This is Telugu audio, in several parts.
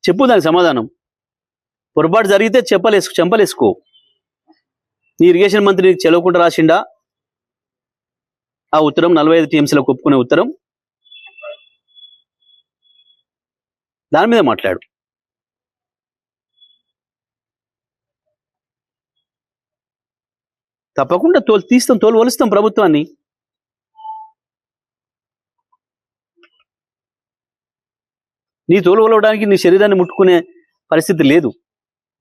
చెప్పు దానికి సమాధానం. పొరపాటు జరిగితే చెంపలేసుకో. నీ ఇరిగేషన్ మంత్రి నీకు చెలవకుండా రాసిండా ఆ ఉత్తరం? 45 టీఎంసీలకు ఒప్పుకునే ఉత్తరం, దాని మీద మాట్లాడు. తప్పకుండా తోలు వలుస్తాం ప్రభుత్వాన్ని. నీ తోలు వలవడానికి నీ శరీరాన్ని ముట్టుకునే పరిస్థితి లేదు.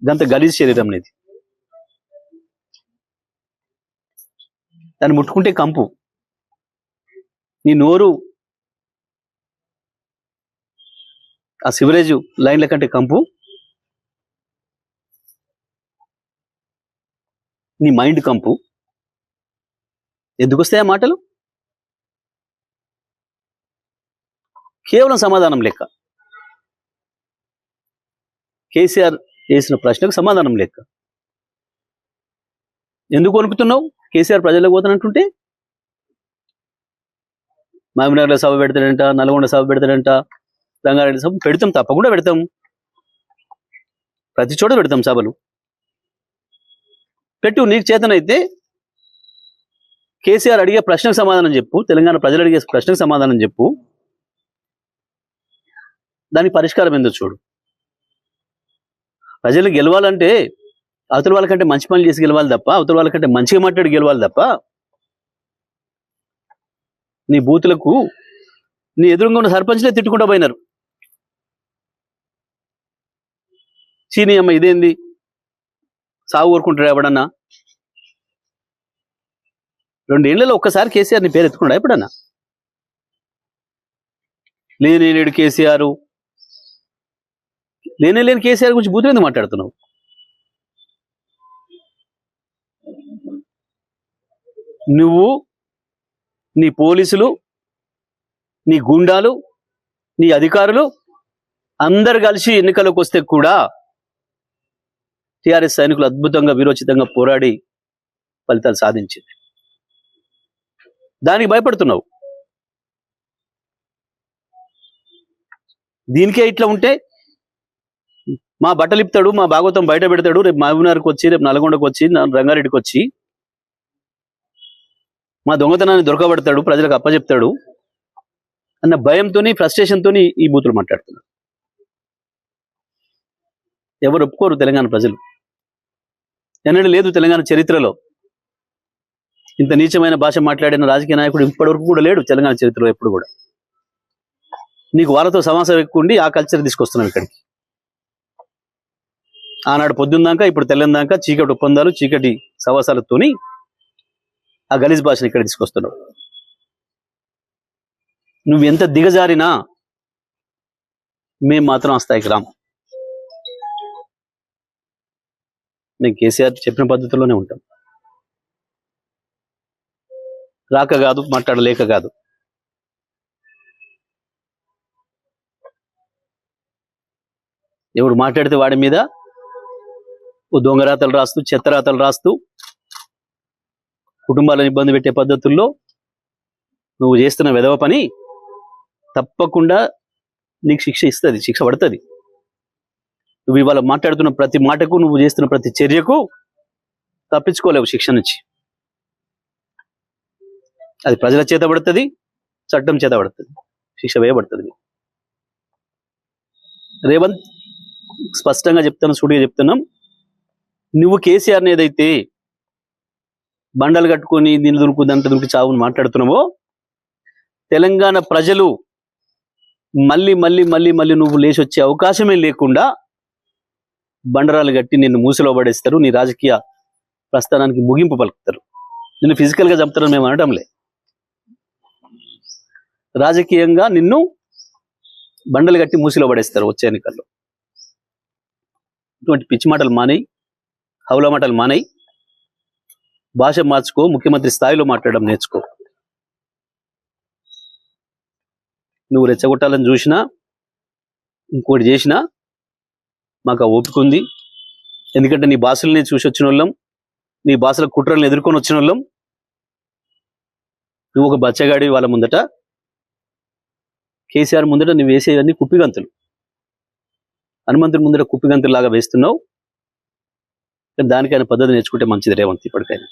గంత గలీజ్ శరీరం అనేది. దాన్ని ముట్టుకుంటే కంపు. నీ నోరు ఆ సివరేజ్ లైన్ల కంటే కంపు. నీ మైండ్ కంపు. ఎందుకు వస్తాయి ఆ మాటలు? కేవలం సమాధానం లెక్క. కేసీఆర్ వేసిన ప్రశ్నకు సమాధానం లెక్క. ఎందుకు వణుకుతున్నావు? కేసీఆర్ ప్రజలకు పోతానంటుంటే మహబూబ్నగర్లో సభ పెడతాడంట, నల్గొండ సభ పెడతాడంట, రంగారెడ్డి సభ పెడతాం, తప్పకుండా పెడతాం. ప్రతి చోట పెడతాం సభలు. పెట్టు. నీకు చేతనైతే కేసీఆర్ అడిగే ప్రశ్నకు సమాధానం చెప్పు. తెలంగాణ ప్రజలు అడిగే ప్రశ్నకు సమాధానం చెప్పు. దానికి పరిష్కారం ఏందో చూడు. ప్రజలు గెలవాలంటే అవతల వాళ్ళకంటే మంచి పనులు చేసి గెలవాలి తప్ప, అవతల వాళ్ళకంటే మంచిగా మాట్లాడి గెలవాలి తప్ప, నీ బూతులకు నీ ఎదురుగా ఉన్న సర్పంచ్లే తిట్టుకుంటూ పోయినారు. చీనీ అమ్మ ఇదేంది, సాగు కోరుకుంటాడు ఎవడన్నా? 2 ఏళ్లలో ఒక్కసారి కేసీఆర్ నీ పేరు ఎత్తుకున్నాడా ఎప్పుడన్నా? లేని కేసీఆర్, లేని కేసీఆర్ గురించి బూతులు ఎందుకు మాట్లాడుతున్నావు? నువ్వు, నీ పోలీసులు, నీ గుండాలు, నీ అధికారులు అందరు కలిసి ఎన్నికలకు వస్తే కూడా టీఆర్ఎస్ సైనికులు అద్భుతంగా వీరోచితంగా పోరాడి ఫలితాలు సాధించింది. దానికి భయపడుతున్నావు. దీనికే ఇట్లా ఉంటే మా బట్టలు ఇప్పుతాడు, మా భాగవతం బయట పెడతాడు, రేపు మహబూబ్నగర్కి వచ్చి, రేపు నల్గొండకు వచ్చి, రంగారెడ్డికి వచ్చి మా దొంగతనాన్ని దొరకబడతాడు, ప్రజలకు అప్పచెప్తాడు అన్న భయంతో, ఫ్రస్ట్రేషన్తో ఈ బూతులు మాట్లాడుతున్నారు. ఎవరు ఒప్పుకోరు తెలంగాణ ప్రజలు. ఎన్నడూ లేదు తెలంగాణ చరిత్రలో ఇంత నీచమైన భాష మాట్లాడిన రాజకీయ నాయకుడు ఇప్పటివరకు కూడా లేడు తెలంగాణ చరిత్రలో ఎప్పుడు కూడా. నీకు వాళ్ళతో సమాసం ఎక్కువ ఉండి ఆ కల్చర్ తీసుకొస్తున్నాం ఇక్కడికి. ఆనాడు పొద్దున్నాక ఇప్పుడు తెల్లందాక చీకటి ఒప్పందాలు, చీకటి సవాసాలతోని ఆ గలీజ్ భాషను ఇక్కడ తీసుకొస్తున్నావు. నువ్వు ఎంత దిగజారినా మేము మాత్రం ఆ స్థాయికి రాము. మేము కేసీఆర్ చెప్పిన పద్ధతిలోనే ఉంటాం. రాక కాదు, మాట్లాడలేక కాదు. ఎవడు మాట్లాడితే వాడి మీద ఓ దొంగరాతలు రాస్తూ, చెత్తరాతలు రాస్తూ, కుటుంబాలను ఇబ్బంది పెట్టే పద్ధతుల్లో నువ్వు చేస్తున్న వెధవ పని తప్పకుండా నీకు శిక్ష పడుతుంది. నువ్వు ఇవాళ మాట్లాడుతున్న ప్రతి మాటకు, నువ్వు చేస్తున్న ప్రతి చర్యకు తప్పించుకోలేవు శిక్ష నుంచి. అది ప్రజల చేత పడుతుంది, చట్టం చేత పడుతుంది, శిక్ష వేయబడుతుంది. రేవంత్ స్పష్టంగా చెప్తాను, సూటిగా చెప్తున్నాం. నువ్వు కేసీఆర్ని ఏదైతే బండలు కట్టుకొని దీన్ని దురుకు దంట దురికి చావుని మాట్లాడుతున్నావో, తెలంగాణ ప్రజలు మళ్ళీ మళ్ళీ మళ్ళీ మళ్ళీ నువ్వు లేచి వచ్చే అవకాశమే లేకుండా బండరాలు కట్టి నిన్ను మూసిలో పడేస్తారు. నీ రాజకీయ ప్రస్థానానికి ముగింపు పలుకుతారు. నిన్ను ఫిజికల్గా చంపుతారని మేము అనడంలే. రాజకీయంగా నిన్ను బండలు కట్టి మూసిలో పడేస్తారు వచ్చే ఎన్నికల్లో. ఇటువంటి పిచ్చి మాటలు మానేయి, హౌలా మాటలు మానేయి, భాష మార్చుకో, ముఖ్యమంత్రి స్థాయిలో మాట్లాడడం నేర్చుకో. నువ్వు రెచ్చగొట్టాలని చూసినా, ఇంకోటి చేసినా మాకు ఆ ఓపిక ఉంది. ఎందుకంటే నీ భాషల్ని చూసి వచ్చిన వాళ్ళం, నీ భాషల కుట్రలను ఎదుర్కొని వచ్చిన వాళ్ళం. నువ్వు ఒక బచ్చగాడి వాళ్ళ ముందట, కేసీఆర్ ముందట నువ్వు వేసేవన్నీ కుప్పిగంతులు. హనుమంతుడి ముందర కుప్పిగంతులాగా వేస్తున్నావు. దానికైనా పద్ధతి నేర్చుకుంటే మంచిది రేవంత్ ఇప్పటికైనా.